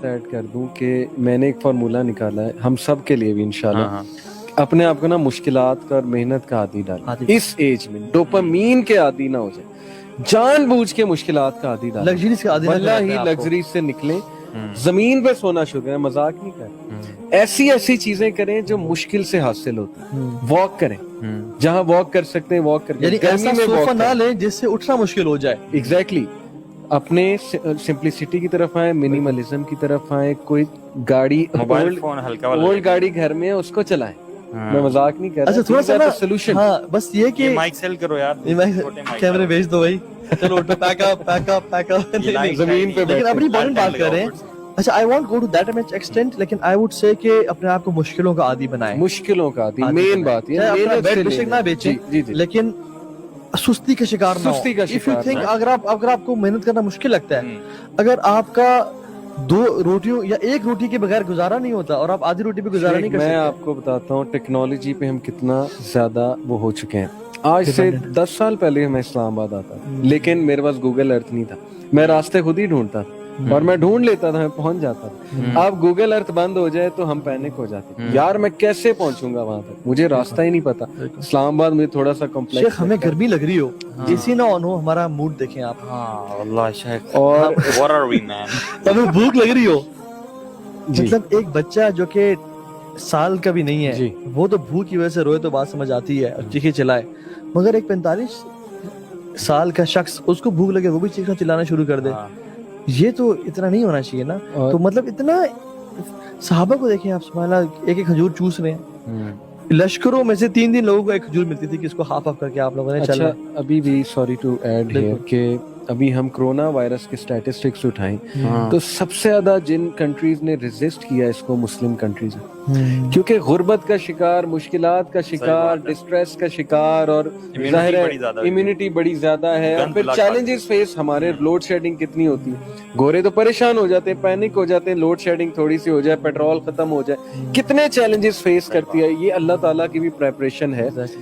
بات ایڈ کر دوں کہ میں نے ایک فارمولا نکالا ہے ہم سب کے لیے بھی انشاءاللہ، اپنے آپ کو نا مشکلات کا اور محنت کا عادی ڈالیں اس ایج میں، ڈوپامین کے عادی نہ ہو جائے، جان بوجھ کے مشکلات کا عادی ڈالیں، لگژریز کے عادی نہ واللہ کریں ہی آپ کو۔ لگژریز سے نکلیں، زمین پہ سونا شروع کریں، مذاق نہیں کریں، ایسی ایسی چیزیں کریں جو مشکل سے حاصل ہوتی ہیں، واک کریں، جہاں واک کر سکتے ہیں واک کریں، یعنی گرمی ایسا میں صوفہ واک نہ کریں، لیں جس سے اٹھنا مشکل ہو جائے۔ ایگزیکٹلی اپنے سمپلسٹی کی طرف آئیں، منیملزم کی طرف آئیں، کوئی گاڑی موبائل فون ہلکا والا اولڈ گاڑی گھر میں ہے اس کو چلائیں، میں مذاق نہیں کر اچھا رہا، تھوڑا سا نا سولوشن۔ ہاں بس یہ کہ مائک سیل کرو یار، کیمرے بھیج دو بھائی، چلو اٹھو، پیک اپ پیک اپ پیک اپ، زمین پہ لیکن اپنی امپورٹنٹ بات کر رہے ہیں۔ اچھا I want go to that much extent, لیکن آئی ووڈ سے کہ اپنے آپ کو مشکلوں کا عادی بنائیں، مشکلوں کا عادی مین بات یہ اپنا محنت بیڈ سے بے شک نہ بیچیں لیکن سستی کا شکار نہ ہو۔ سستی کا If you شکار think نہ اگر آپ کو محنت کرنا مشکل لگتا ہے، اگر آپ کا 2 روٹیوں یا 1 روٹی کے بغیر گزارا نہیں ہوتا اور آپ آدھی روٹی پہ گزارا نہیں کر میں سکتے، آپ کو بتاتا ہوں ٹیکنالوجی پہ ہم کتنا زیادہ وہ ہو چکے ہیں۔ آج سے 10 سال پہلے میں اسلام آباد آتا لیکن میرے پاس گوگل ارتھ نہیں تھا، میں راستے خود ہی ڈھونڈتا اور میں ڈھونڈ لیتا تھا، میں پہنچ جاتا تھا۔ اب گوگل ارتھ بند ہو جائے تو ہم پینک ہو جاتے ہیں، یار میں کیسے پہنچوں گا وہاں تک، مجھے راستہ ہی نہیں پتا۔ اسلام آباد مجھے تھوڑا سا کمپلیکس، شیخ ہمیں گرمی لگ رہی ہو، اے سی نہ آن ہو، ہمارا موڈ دیکھیں آپ، ہاں واللہ شیخ، اور what are we man؟ ہمیں بھوک لگ رہی ہو، مطلب ایک بچہ جو کہ سال کا بھی نہیں ہے وہ تو بھوک کی وجہ سے روئے تو بات سمجھ آتی ہے اور چیخے چلائے، مگر ایک 45 سال کا شخص اس کو بھوک لگے وہ بھی چیخنا چلانا شروع کر دے، یہ تو اتنا نہیں ہونا چاہیے نا۔ تو مطلب اتنا صحابہ کو دیکھیں آپ، سبحان اللہ، ایک چوز چوس رہے ہیں، لشکروں میں سے 3 لوگوں کو ایک کھجور ملتی تھی کہ اس کو ہاف کر کے آپ لوگوں نے چلنا۔ اچھا ابھی بھی سوری ٹو ایڈ ہیئر کہ ابھی ہم کرونا وائرس کے اسٹیٹسٹکس اٹھائیں تو سب سے زیادہ جن کنٹریز نے ریزسٹ کیا اس کو مسلم کنٹریز ہیں، کیونکہ غربت کا شکار، مشکلات کا شکار، ڈسٹریس کا شکار، اور ظاہر ہے امیونٹی بڑی زیادہ ہے، اور پھر چیلنجز فیس، ہمارے لوڈ شیڈنگ کتنی ہوتی ہے، گورے تو پریشان ہو جاتے ہیں، پینک ہو جاتے ہیں، لوڈ شیڈنگ تھوڑی سی ہو جائے، پیٹرول ختم ہو جائے، کتنے چیلنجز فیس کرتی ہے، یہ اللہ تعالیٰ کی بھی پریپریشن ہے۔